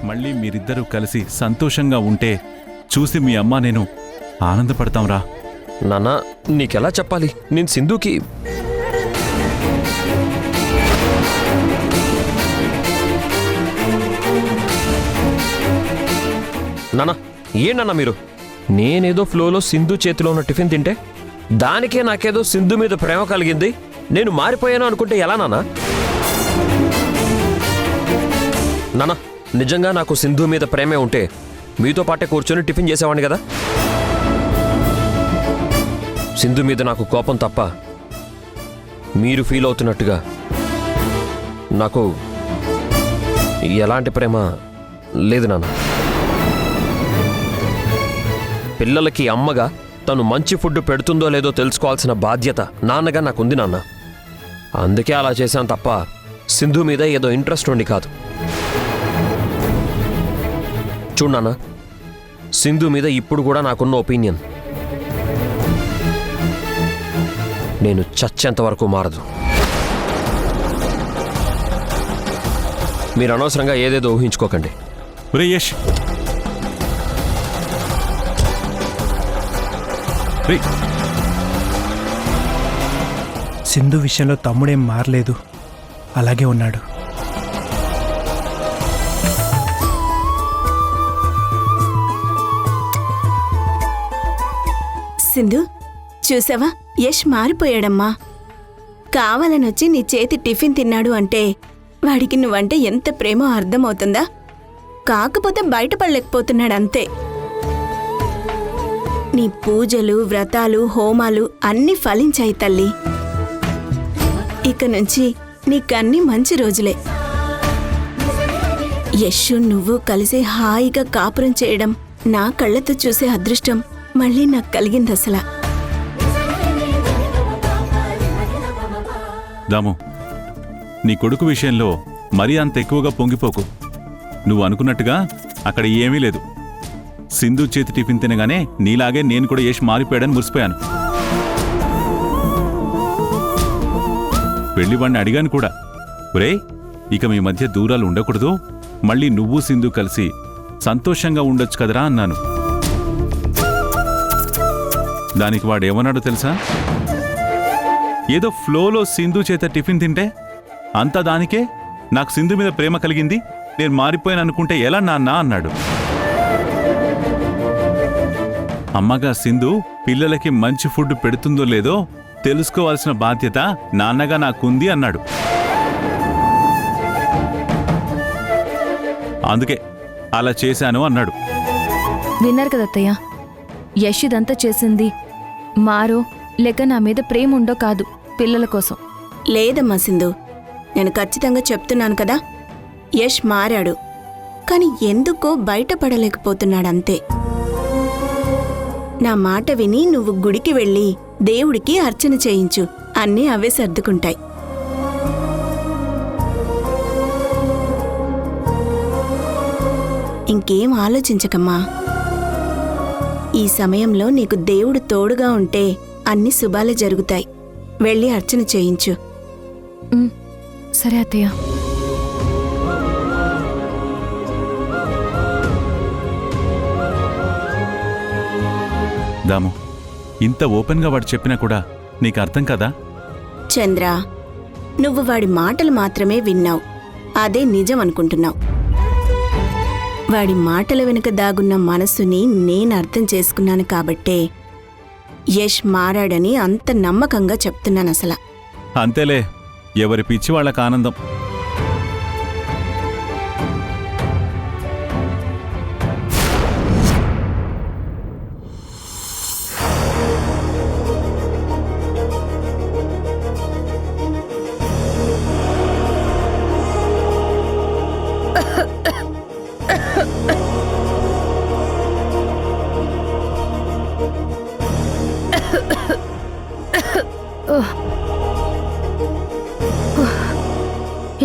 మళ్ళీ మీరిద్దరూ కలిసి సంతోషంగా ఉంటే చూసి మీ అమ్మ నేను ఆనందపడతాంరా. నాన్న, నీకెలా చెప్పాలి? నేను సింధుకి నాన్న, ఏంటన్నా మీరు? నేనేదో ఫ్లోలో సింధు చేతిలో ఉన్న టిఫిన్ తింటే దానికే నాకేదో సింధు మీద ప్రేమ కలిగింది, నేను మారిపోయాను అనుకుంటే ఎలా నాన్న? నాన్న, నిజంగా నాకు సింధు మీద ప్రేమే ఉంటే మీతో పాటే కూర్చొని టిఫిన్ చేసేవాడిని కదా. సింధు మీద నాకు కోపం తప్ప మీరు ఫీల్ అవుతున్నట్టుగా నాకు ఎలాంటి ప్రేమ లేదు నాన్న. పిల్లలకి అమ్మగా తను మంచి ఫుడ్ పెడుతుందో లేదో తెలుసుకోవాల్సిన బాధ్యత నాన్నగా నాకుంది నాన్న. అందుకే అలా చేశాను తప్ప సింధు మీద ఏదో ఇంట్రెస్ట్ ఉండి కాదు. చూడు నాన్న, సింధు మీద ఇప్పుడు కూడా నాకున్న ఒపీనియన్ నేను చచ్చేంత వరకు మారదు. మీరు అనవసరంగా ఏదేదో ఊహించుకోకండి. యష్, సింధు విషయంలో తమ్ముడేం మారలేదు, అలాగే ఉన్నాడు. సింధు, చూసావా, యష్ మారిపోయాడమ్మా. కావాలనొచ్చి నీ చేతి టిఫిన్ తిన్నాడు అంటే వాడికి నువ్వంటే ఎంత ప్రేమో అర్థమవుతుందా? కాకపోతే బయటపడలేకపోతున్నాడంతే. నీ పూజలు, వ్రతాలు, హోమాలు అన్నీ ఫలించాయి తల్లి. ఇక నుంచి నీకన్నీ మంచి రోజులే. యశ్ నువ్వు కలిసి హాయిగా కాపురం చేయడం నా కళ్ళతో చూసే అదృష్టం మళ్ళీ నాకు కలిగిందసలా. దాము, నీ కొడుకు విషయంలో మరీ అంత ఎక్కువగా పొంగిపోకు. నువ్వు అనుకున్నట్టుగా అక్కడ ఏమీ లేదు. సింధు చేతి టిఫిన్ తినగానే నీలాగే నేను కూడా యష్ మారిపోయాడని మురిసిపోయాను. పెళ్లివాణ్ణి అడిగాను కూడా, ఒరే ఇక మీ మధ్య దూరాలు ఉండకూడదు, మళ్ళీ నువ్వు సింధు కలిసి సంతోషంగా ఉండొచ్చు కదరా అన్నాను. దానికి వాడేమన్నాడో తెలుసా? ఏదో ఫ్లోలో సింధు చేత టిఫిన్ తింటే అంతా దానికే నాకు సింధు మీద ప్రేమ కలిగింది, నేను మారిపోయాను అనుకుంటే ఎలా నాన్న అన్నాడు. అమ్మగా సింధు పిల్లలకి మంచి ఫుడ్ పెడుతుందో లేదో తెలుసుకోవాల్సిన బాధ్యత నాన్నగా నాకుంది అన్నాడు. అందుకే అలా చేశాను అన్నాడు. విన్నారు కదా అత్తయ్య, యష్ ఇదంతా చేసింది మారో లేక నా మీద ప్రేమ ఉండో కాదు, పిల్లల కోసం. లేదమ్మా సింధు, నేను ఖచ్చితంగా చెప్తున్నాను కదా, యష్ మారాడు, కాని ఎందుకో బయటపడలేకపోతున్నాడంతే. నా మాట విని నువ్వు గుడికి వెళ్ళి దేవుడికి అర్చన చేయించు, అన్నీ అవే సర్దుకుంటాయి. ఇంకేం ఆలోచించకమ్మా. ఈ సమయంలో నీకు దేవుడు తోడుగా ఉంటే అన్ని శుభాలే జరుగుతాయి. వెళ్ళి అర్చన చేయించు. సరే అత్తయ్య. దాము, ఇంత ఓపెన్గా వాడు చెప్పినా కూడా నీకు అర్థం కదా? చంద్ర, నువ్వు వాడి మాటలు మాత్రమే విన్నావు, అదే నిజం అనుకుంటున్నావు. వాడి మాటల వెనుక దాగున్న మనస్సుని నేను అర్థం చేసుకున్నాను కాబట్టే యష్ మారాడని అంత నమ్మకంగా చెప్తున్నానసలా. అంతేలే, ఎవరి పిచ్చి వాళ్ళకి ఆనందం.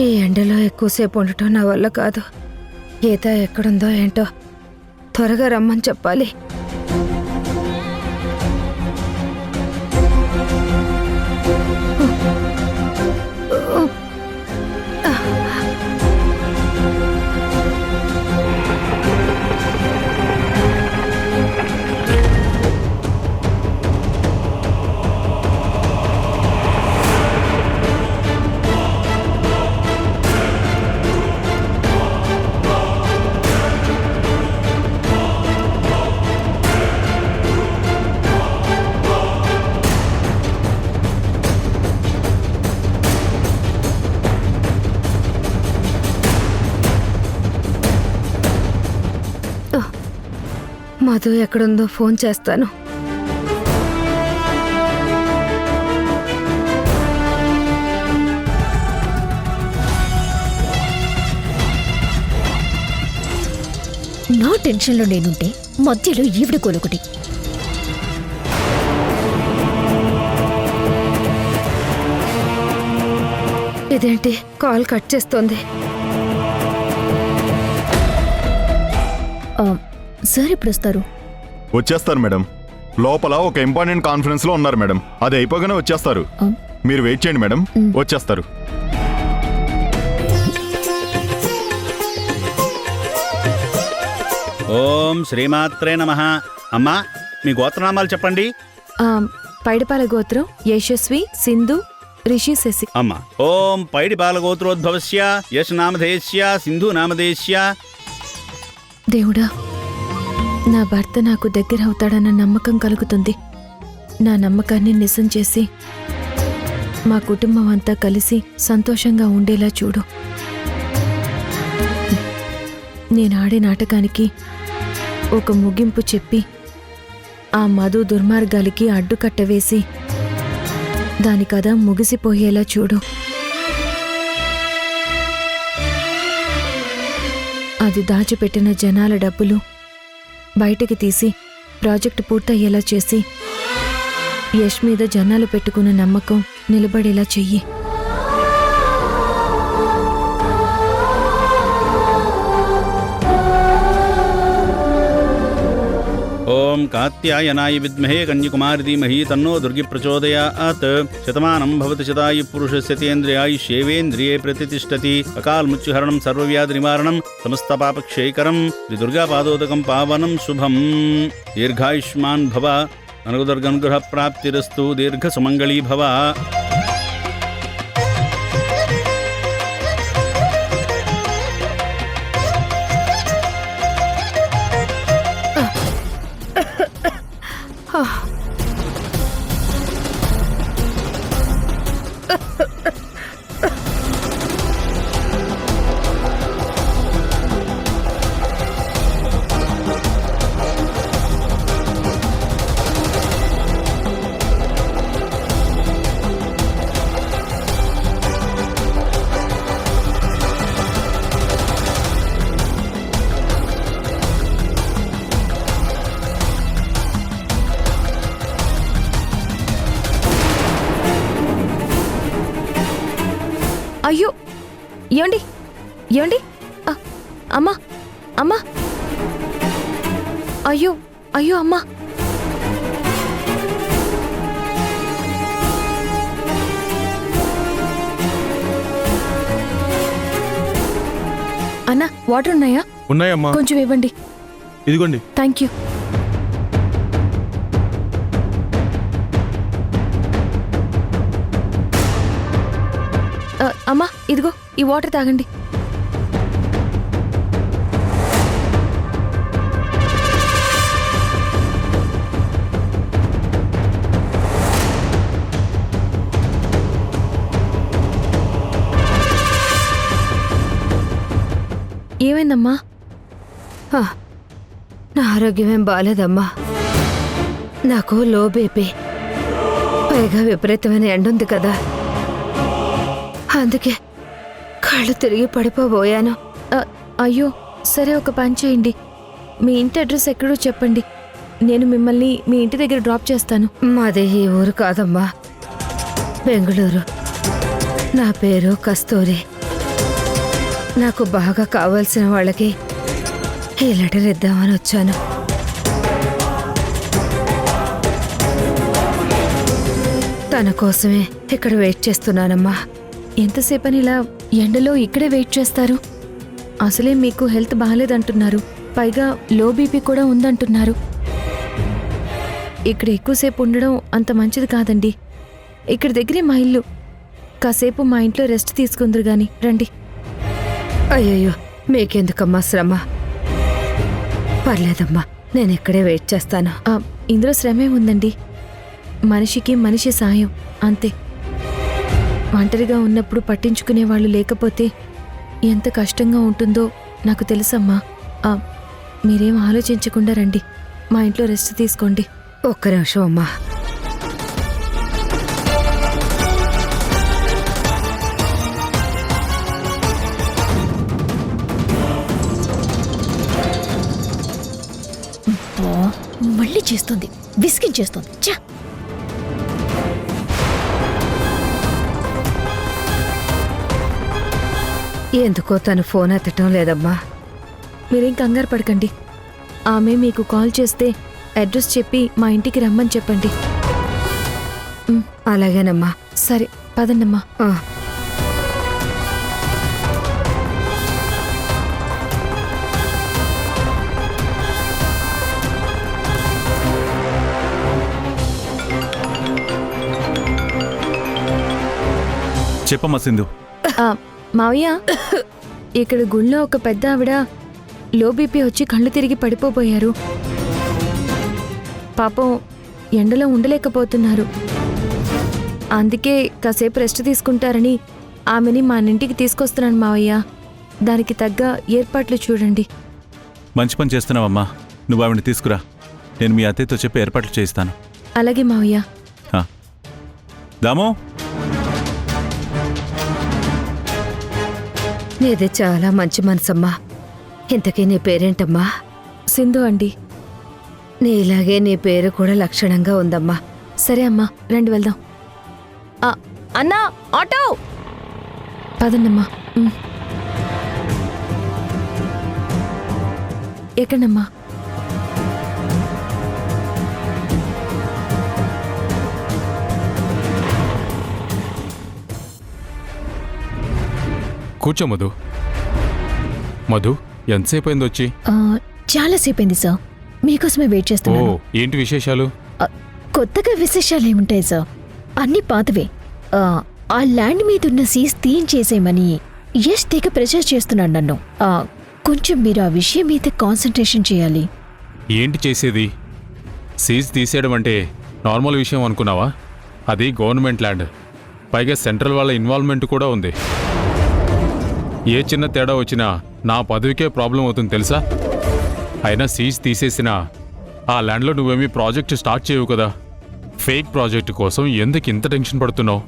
ఈ ఎండలో ఎక్కువసేపు ఉండటం నా వల్ల కాదు. గీత ఎక్కడుందో ఏంటో, త్వరగా రమ్మని చెప్పాలి. మధు ఎక్కడుందో ఫోన్ చేస్తాను. నా టెన్షన్లో నేనుంటే మధ్యలో ఈవిడ కొలొకటి. ఇదేంటి కాల్ కట్ చేస్తోంది? సార్ ఎప్పుడు వస్తారు? వచ్చేస్తారు మేడం. లోపల ఒక ఇంపార్టెంట్ కాన్ఫరెన్స్ లో ఉన్నారు మేడం. అది అయిపోగానే వచ్చేస్తారు. మీరు వెయిట్ చేయండి మేడం, వచ్చేస్తారు. ఓం శ్రీమాత్రే నమః. అమ్మా, మీ గోత్రనామాలు చెప్పండి. పైడిపాల గోత్రం యశస్వి, సింధు, రిషి, శశి. అమ్మా, ఓం పైడి బాలగోత్రోద్భవస్య యశ్ నామధేయస్య సింధు నామధేయస్య. దేవుడా, నా భర్త నాకు దగ్గర అవుతాడన్న నమ్మకం కలుగుతుంది. నా నమ్మకాన్ని నిజం చేసి మా కుటుంబం అంతా కలిసి సంతోషంగా ఉండేలా చూడు. నేను ఆడే నాటకానికి ఒక ముగింపు చెప్పి ఆ మధు దుర్మార్గాలకి అడ్డుకట్ట వేసి దాని కథ ముగిసిపోయేలా చూడు. అది దాచిపెట్టిన జనాల డబ్బులు బయటికి తీసి ప్రాజెక్టు పూర్తయ్యేలా చేసి యష్ మీద జనాలు పెట్టుకున్న నమ్మకం నిలబడేలా చెయ్యి. ఓం కాత్యాయనాయ విద్మహే కన్యకుమారి ధీమహి తన్నో దుర్గి ప్రచోదయాత్. శతమానం భవతి శతాయు పురుషస్యతేంద్రియాయుష్యేవేంద్రియే ప్రతిష్టతి. అకాల్ మృత్యుహరణం సర్వవ్యాధి నివారణం సమస్త పాపక్షయకరం. శ్రీ దుర్గా పాదోదకం పావనం శుభం. దీర్ఘాయుష్మాన్ భవ. అనుగదుర్గనుగ్రహ ప్రాప్తిరస్తు. దీర్ఘ సుమంగళీ భవ. అయ్యో, ఏమండి ఏమండి, అమ్మా అమ్మా, అయ్యో అయ్యో అమ్మా. అన్నా, వాటర్ ఉన్నాయా? ఉన్నాయమ్మా. కొంచెం ఇవ్వండి. ఇదిగోండి. Thank you. అమ్మా, ఇదిగో ఈ వాటర్ తాగండి. ఏమైందమ్మా? నా ఆరోగ్యమేం బాలేదమ్మా. నాకు లో బీపీ, పైగా విపరీతమైన ఎండుంది కదా, అందుకే కళ్ళు తిరిగి పడిపోబోయాను. అయ్యో, సరే, ఒక పని చేయండి. మీ ఇంటి అడ్రస్ ఎక్కడో చెప్పండి. నేను మిమ్మల్ని మీ ఇంటి దగ్గర డ్రాప్ చేస్తాను. మాది ఈ ఊరు కాదమ్మా, బెంగళూరు. నా పేరు కస్తూరి. నాకు బాగా కావాల్సిన వాళ్ళకి ఈ లెటర్ ఇద్దామని వచ్చాను. తన కోసమే ఇక్కడ వెయిట్ చేస్తున్నానమ్మా. ఎంతసేపని ఇలా ఎండలో ఇక్కడే వెయిట్ చేస్తారు? అసలే మీకు హెల్త్ బాగాలేదంటున్నారు, పైగా లో బీపీ కూడా ఉందంటున్నారు. ఇక్కడ ఎక్కువసేపు ఉండడం అంత మంచిది కాదండి. ఇక్కడ దగ్గరే మా ఇల్లు. కాసేపు మా ఇంట్లో రెస్ట్ తీసుకుందరు గాని రండి. అయ్యయ్యో, మీకెందుకమ్మా శ్రమ? పర్లేదమ్మా, నేను ఇక్కడే వెయిట్ చేస్తాను. ఇందులో శ్రమే ఉందండి. మనిషికి మనిషి సాయం, అంతే. ఒంటరిగా ఉన్నప్పుడు పట్టించుకునే వాళ్ళు లేకపోతే ఎంత కష్టంగా ఉంటుందో నాకు తెలుసమ్మా. మీరేం ఆలోచించకుండా రండి. మా ఇంట్లో రెస్ట్ తీసుకోండి. ఒక్క నిమిషం అమ్మా. మళ్ళీ చేస్తుంది, విసిగించేస్తుంది. ఛా! ఎందుకో తను ఫోన్ ఎత్తటం లేదమ్మా. మీరేం కంగారు పడకండి. ఆమె మీకు కాల్ చేస్తే అడ్రస్ చెప్పి మా ఇంటికి రమ్మని చెప్పండి. అలాగేనమ్మా. సరే పదండమ్మా. ఆ. చెప్పమ్మా సింధు. మావయ్య, ఇక్కడ గుళ్ళో ఒక పెద్ద ఆవిడ లో బీపీ వచ్చి కళ్ళు తిరిగి పడిపోబోయారు. పాపం ఎండలో ఉండలేకపోతున్నారు. అందుకే కాసేపు రెస్ట్ తీసుకుంటారని ఆమెని మా ఇంటికి తీసుకొస్తున్నాను మావయ్య. దానికి తగ్గ ఏర్పాట్లు చూడండి. మంచి పని చేస్తున్నావమ్మా. నువ్వు ఆవిడని తీసుకురా, నేను మీ అత్తయ్యతో చెప్పి ఏర్పాట్లు చేయిస్తాను. అలాగే మావయ్య. దామో, నీది చాలా మంచి మనసమ్మా. ఇంతకీ నీ పేరేంటమ్మా? సింధు అండి. నీలాగే నీ పేరు కూడా లక్షణంగా ఉందమ్మా. సరే అమ్మా, రండి వెళ్దాం. అన్నా, ఆటో! పదండమ్మా. ఎక్కడమ్మా? కూర్చో మధు. మధు, ఎంతసేపు అయింది వచ్చి? చాలాసేపు అయింది సార్, మీకోసమే వెయిట్ ఓ, చేస్తున్నాను. ఏంటి విశేషాలు? కొత్తగా విశేషాలు ఏముంటాయి సార్, అన్ని పాతవే. ఆ ల్యాండ్ మీద ఉన్న సీజ్ తీయించేసేయమని యష్ తెగ ప్రెషర్ చేస్తున్నాడు నన్ను. కొంచెం మీరు ఆ విషయం మీద కాన్సన్ట్రేషన్ చేయాలి. ఏంటి చేసేది? సీజ్ తీసేయడం అంటే నార్మల్ విషయం అనుకున్నావా? అది గవర్నమెంట్ ల్యాండ్, పైగా సెంట్రల్ వాళ్ళ ఇన్వాల్వ్మెంట్ కూడా ఉంది. ఏ చిన్న తేడా వచ్చినా నా పదవికే ప్రాబ్లం అవుతుంది తెలుసా? అయినా సీజ్ తీసేసినా ఆ ల్యాండ్లో నువ్వేమీ ప్రాజెక్ట్ స్టార్ట్ చేయవు కదా. ఫేక్ ప్రాజెక్టు కోసం ఎందుకు ఇంత టెన్షన్ పడుతున్నావు?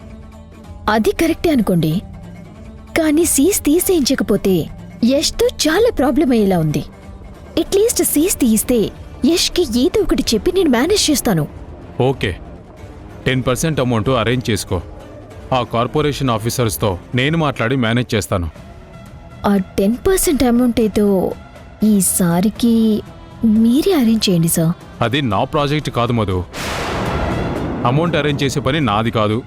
అది కరెక్టే అనుకోండి, కానీ సీజ్ తీసేయించకపోతే యష్తో చాలా ప్రాబ్లం అయ్యేలా ఉంది. అట్లీస్ట్ సీజ్ తీయిస్తే యష్కి ఏదో ఒకటి చెప్పి నేను మేనేజ్ చేస్తాను. ఓకే, 10% అమౌంట్ అరేంజ్ చేసుకో. ఆ కార్పొరేషన్ ఆఫీసర్స్తో నేను మాట్లాడి మేనేజ్ చేస్తాను. ఆ 10% అమౌంట్ ఏదో ఈసారికి మీరే అరేంజ్ చేయండి సార్. అది నా ప్రాజెక్ట్ కాదు మధు. అమౌంట్ అరేంజ్ చేసే పని నాది కాదు.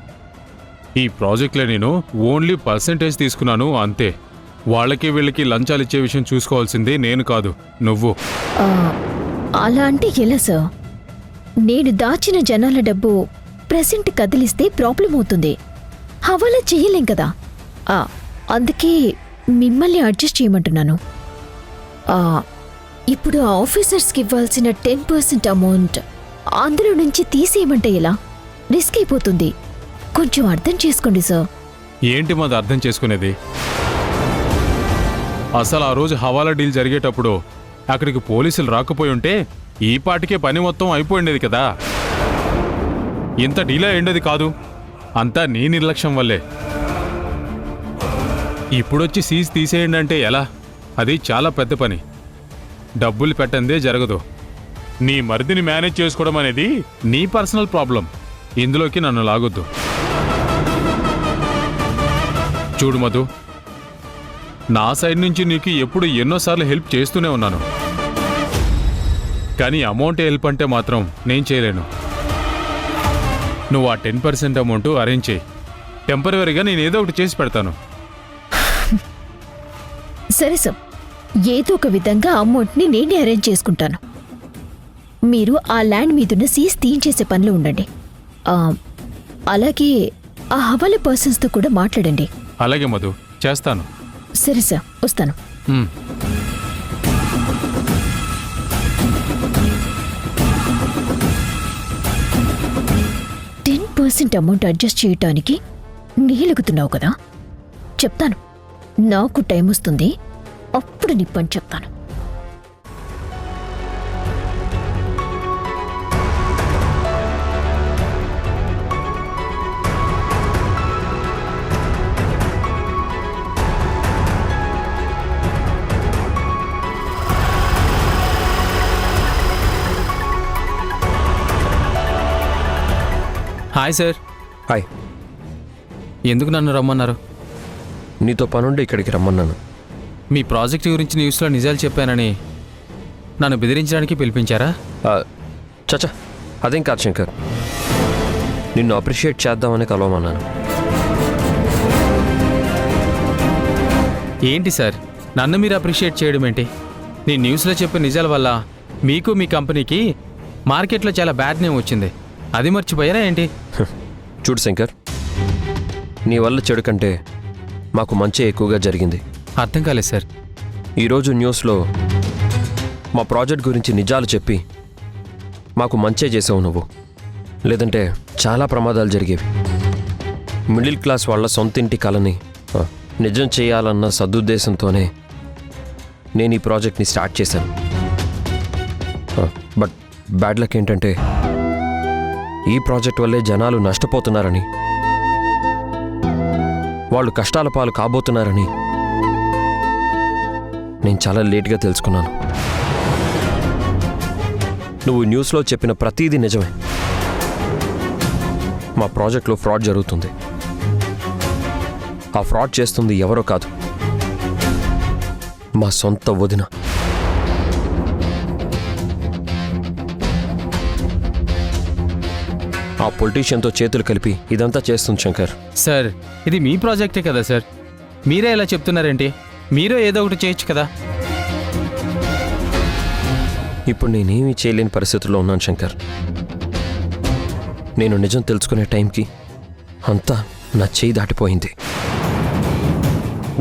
ఈ ప్రాజెక్ట్లో నేను ఓన్లీ పర్సెంటేజ్ తీసుకున్నాను అంతే. వాళ్ళకి వీళ్ళకి లంచాలు ఇచ్చే విషయం చూసుకోవాల్సిందే నేను కాదు, నువ్వు. అలా అంటే ఎలా సార్? నేను దాచిన జనాల డబ్బు ప్రెసెంట్ కదిలిస్తే ప్రాబ్లం అవుతుంది. హవాలా చెయ్యలేం కదా. అందుకే మిమ్మల్ని అడ్జస్ట్ చేయమంటున్నాను. ఇప్పుడు ఆ ఆఫీసర్స్కి ఇవ్వాల్సిన 10% అమౌంట్ అందులో నుంచి తీసేయమంటే ఎలా? రిస్క్ అయిపోతుంది. కొంచెం అర్థం చేసుకోండి సార్. ఏంటి మాది అర్థం చేసుకునేది? అసలు ఆ రోజు హవాలా డీల్ జరిగేటప్పుడు అక్కడికి పోలీసులు రాకపోయి ఉంటే ఈ పాటికే పని మొత్తం అయిపోయిండేది కదా. ఇంత డీలే అయ్యేది కాదు. అంతా నీ నిర్లక్ష్యం వల్లే. ఇప్పుడొచ్చి సీజ్ తీసేయండి అంటే ఎలా? అది చాలా పెద్ద పని. డబ్బులు పెట్టందే జరగదు. నీ మరిదిని మేనేజ్ చేసుకోవడం అనేది నీ పర్సనల్ ప్రాబ్లం. ఇందులోకి నన్ను లాగొద్దు. చూడు మధు, నా సైడ్ నుంచి నీకు ఎప్పుడు ఎన్నోసార్లు హెల్ప్ చేస్తూనే ఉన్నాను. కానీ అమౌంట్ హెల్ప్ అంటే మాత్రం నేను చేయలేను. నువ్వు ఆ 10% అమౌంట్ అరేంజ్ చేయి. టెంపరీగా నేను ఏదో ఒకటి చేసి పెడతాను. సరే సార్, ఏదో ఒక విధంగా అమౌంట్ని నేనే అరేంజ్ చేసుకుంటాను. మీరు ఆ ల్యాండ్ మీదున్న సీజ్ తీయించేసే పనిలో ఉండండి. అలాగే ఆ హవాలా పర్సన్స్తో కూడా మాట్లాడండి. అలాగే మధు, చేస్తాను. సరే సార్, వస్తాను. 10% అమౌంట్ అడ్జస్ట్ చేయటానికి నీలుగుతున్నావు కదా. చెప్తాను, నాకు టైం వస్తుంది, అప్పుడు నీ పని చెప్తాను. Hi sir. హాయ్. ఎందుకు నన్ను రమ్మన్నారు? నీతో పనుండి ఇక్కడికి రమ్మన్నాను. మీ ప్రాజెక్ట్ గురించి న్యూస్లో నిజాలు చెప్పానని నన్ను బెదిరించడానికి పిలిపించారా? చచ్చా, అదేం కాదు శంకర్. నిన్ను అప్రిషియేట్ చేద్దామని కలవమన్నాను. ఏంటి సార్, నన్ను మీరు అప్రిషియేట్ చేయడం ఏంటి? నేను న్యూస్లో చెప్పే నిజాల వల్ల మీకు మీ కంపెనీకి మార్కెట్లో చాలా బ్యాడ్ నేమ్ వచ్చింది. అది మర్చిపోయారా ఏంటి? చూడు శంకర్, నీ వల్ల చెడు కంటే మాకు మంచి ఎక్కువగా జరిగింది. అర్థం కాలేదు సార్. ఈరోజు న్యూస్లో మా ప్రాజెక్ట్ గురించి నిజాలు చెప్పి మాకు మంచే చేసావు నువ్వు. లేదంటే చాలా ప్రమాదాలు జరిగేవి. మిడిల్ క్లాస్ వాళ్ళ సొంతింటి కలని నిజం చేయాలన్న సదుద్దేశంతోనే నేను ఈ ప్రాజెక్ట్ని స్టార్ట్ చేశాను. బట్ బ్యాడ్ లక్ ఏంటంటే ఈ ప్రాజెక్ట్ వల్లే జనాలు నష్టపోతున్నారని, వాళ్ళు కష్టాల పాలు కాబోతున్నారని నేను చాలా లేట్గా తెలుసుకున్నాను. నువ్వు న్యూస్లో చెప్పిన ప్రతీదీ నిజమే. మా ప్రాజెక్ట్లో ఫ్రాడ్ జరుగుతుంది. ఆ ఫ్రాడ్ చేస్తుంది ఎవరో కాదు, మా సొంత వదిన. ఆ పొలిటీషియన్తో చేతులు కలిపి ఇదంతా చేస్తుంది శంకర్. సార్, ఇది మీ ప్రాజెక్టే కదా సార్, మీరే ఎలా చెప్తున్నారేంటి? మీరే ఏదో ఒకటి చేయొచ్చు కదా. ఇప్పుడు నేనేమీ చేయలేని పరిస్థితుల్లో ఉన్నాను శంకర్. నేను నిజం తెలుసుకునే టైంకి అంతా నా చేయి దాటిపోయింది.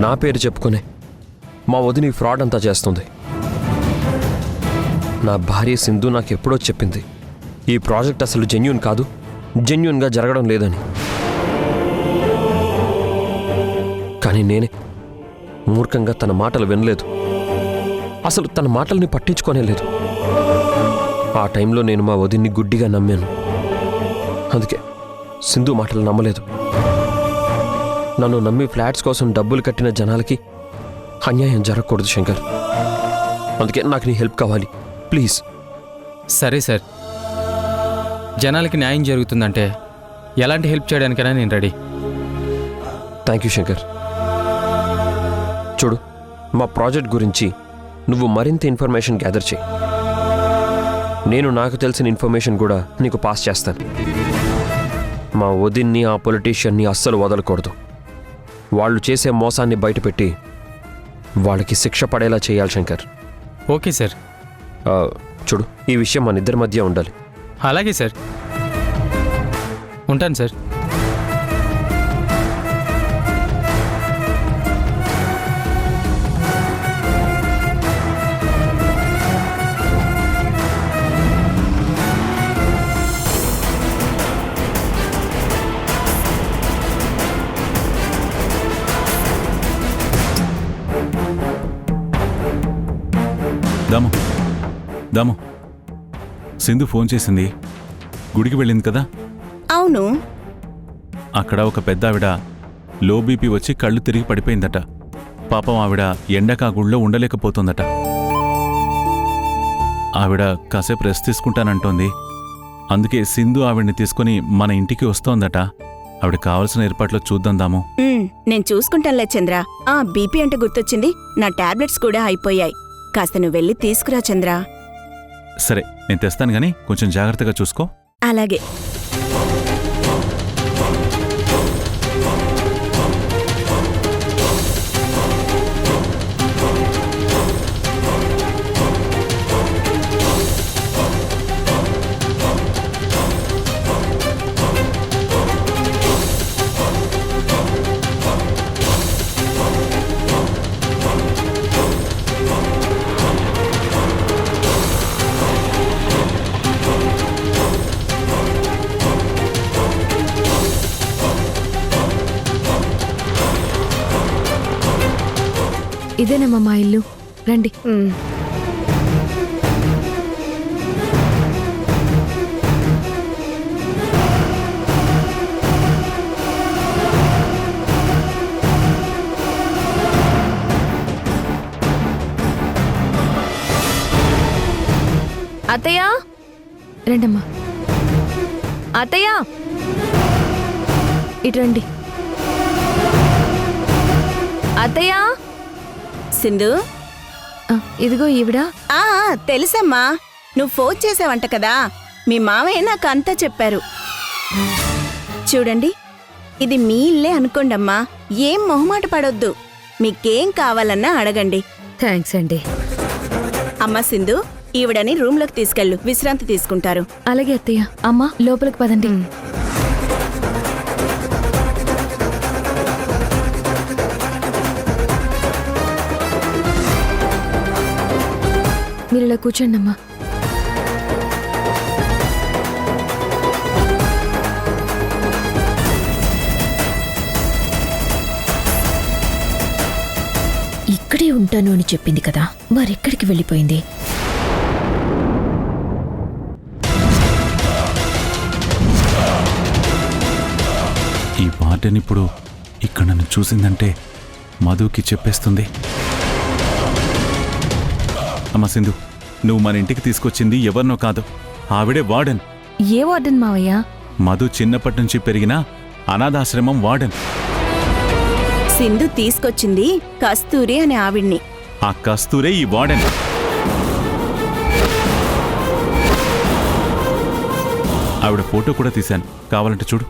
నా పేరు చెప్పుకునే మా వదిని ఫ్రాడ్ అంతా చేస్తుంది. నా భార్య సింధు నాకు ఎప్పుడో చెప్పింది ఈ ప్రాజెక్ట్ అసలు జెన్యూన్ కాదు, జెన్యూన్గా జరగడం లేదని. కానీ నేనే మూర్ఖంగా తన మాటలు వినలేదు. అసలు తన మాటల్ని పట్టించుకోనే లేదు. ఆ టైంలో నేను మా వదిన్ని గుడ్డిగా నమ్మాను. అందుకే సింధు మాటలు నమ్మలేదు. నన్ను నమ్మి ఫ్లాట్స్ కోసం డబ్బులు కట్టిన జనాలకి అన్యాయం జరగకూడదు శంకర్. అందుకే నాకు నీ హెల్ప్ కావాలి, ప్లీజ్. సరే సార్, జనాలకి న్యాయం జరుగుతుందంటే ఎలాంటి హెల్ప్ చేయడానికైనా నేను రెడీ. Thank you Shankar. చూడు, మా ప్రాజెక్ట్ గురించి నువ్వు మరింత ఇన్ఫర్మేషన్ గ్యాదర్ చేయి. నేను నాకు తెలిసిన ఇన్ఫర్మేషన్ కూడా నీకు పాస్ చేస్తాను. మా వదిన్ని, ఆ పొలిటీషియన్ని అస్సలు వదలకూడదు. వాళ్ళు చేసే మోసాన్ని బయటపెట్టి వాళ్ళకి శిక్ష పడేలా చేయాలి శంకర్. Okay sir. చూడు, ఈ విషయం మన ఇద్దరి మధ్య ఉండాలి. అలాగే సార్, ఉంటాను సార్. దాము దాము, సింధు ఫోన్ చేసింది. గుడికి వెళ్ళింది కదా? అవును. అక్కడ ఒక పెద్ద ఆవిడ లో బీపీ వచ్చి కళ్ళు తిరిగి పడిపోయిందట. పాపం ఆవిడ ఎండకా గుళ్ళో ఉండలేకపోతుందట. ఆవిడ కాసేపు రెస్ట్ తీసుకుంటానంటోంది. అందుకే సింధు ఆవిడ్ని తీసుకుని మన ఇంటికి వస్తోందట. ఆవిడ కావలసిన ఏర్పాట్లు చూద్దాం దాము. నేను చూసుకుంటానులే చంద్ర. బీపీ అంటే గుర్తొచ్చింది, నా టాబ్లెట్స్ కూడా అయిపోయాయి. కాస్త నువ్వు వెళ్ళి తీసుకురా చంద్ర. సరే, నేను తెస్తాను గాని కొంచెం జాగ్రత్తగా చూసుకో. అలాగే. ఇదేనమ్మా మా ఇల్లు, రండి. అత్తయ్య, రండమ్మా. అత్తయ్య. ఇట్రండి. అత్తయ్య, సింధు ఇదిగో ఈవిడ. ఆ తెలుసమ్మా, నువ్వు ఫోన్ చేసావంట కదా, మీ మామయ్య నాకు అంతా చెప్పారు. చూడండి, ఇది మీ ఇల్లే అనుకోండమ్మా, ఏం మొహమాట పడొద్దు, మీకేం కావాలన్నా అడగండి. థ్యాంక్స్ అండి. అమ్మా సింధు, ఈవిడని రూమ్లోకి తీసుకెళ్ళు, విశ్రాంతి తీసుకుంటారు. అలాగే అత్తయ్య. అమ్మా, లోపలికి పదండి. మీరు ఇలా కూర్చోండి అమ్మా. ఇక్కడే ఉంటాను అని చెప్పింది కదా, మరెక్కడికి వెళ్ళిపోయింది? ఈ వార్డెన్ ఇప్పుడు ఇక్కడ నన్ను చూసిందంటే మధుకి చెప్పేస్తుంది. అమ్మ సింధు, నువ్వు మన ఇంటికి తీసుకొచ్చింది ఎవరినో కాదు, ఆవిడే వార్డెన్. ఏ వార్డెన్ మావయ్య? మధు చిన్నప్పటి నుంచి పెరిగిన అనాథాశ్రమం వార్డెన్. సింధు తీసుకొచ్చింది కస్తూరి అనే ఆవిడ్ని. ఆ కస్తూరే ఈ వార్డెన్. ఆవిడ ఫోటో కూడా తీశాను, కావాలంటే చూడు.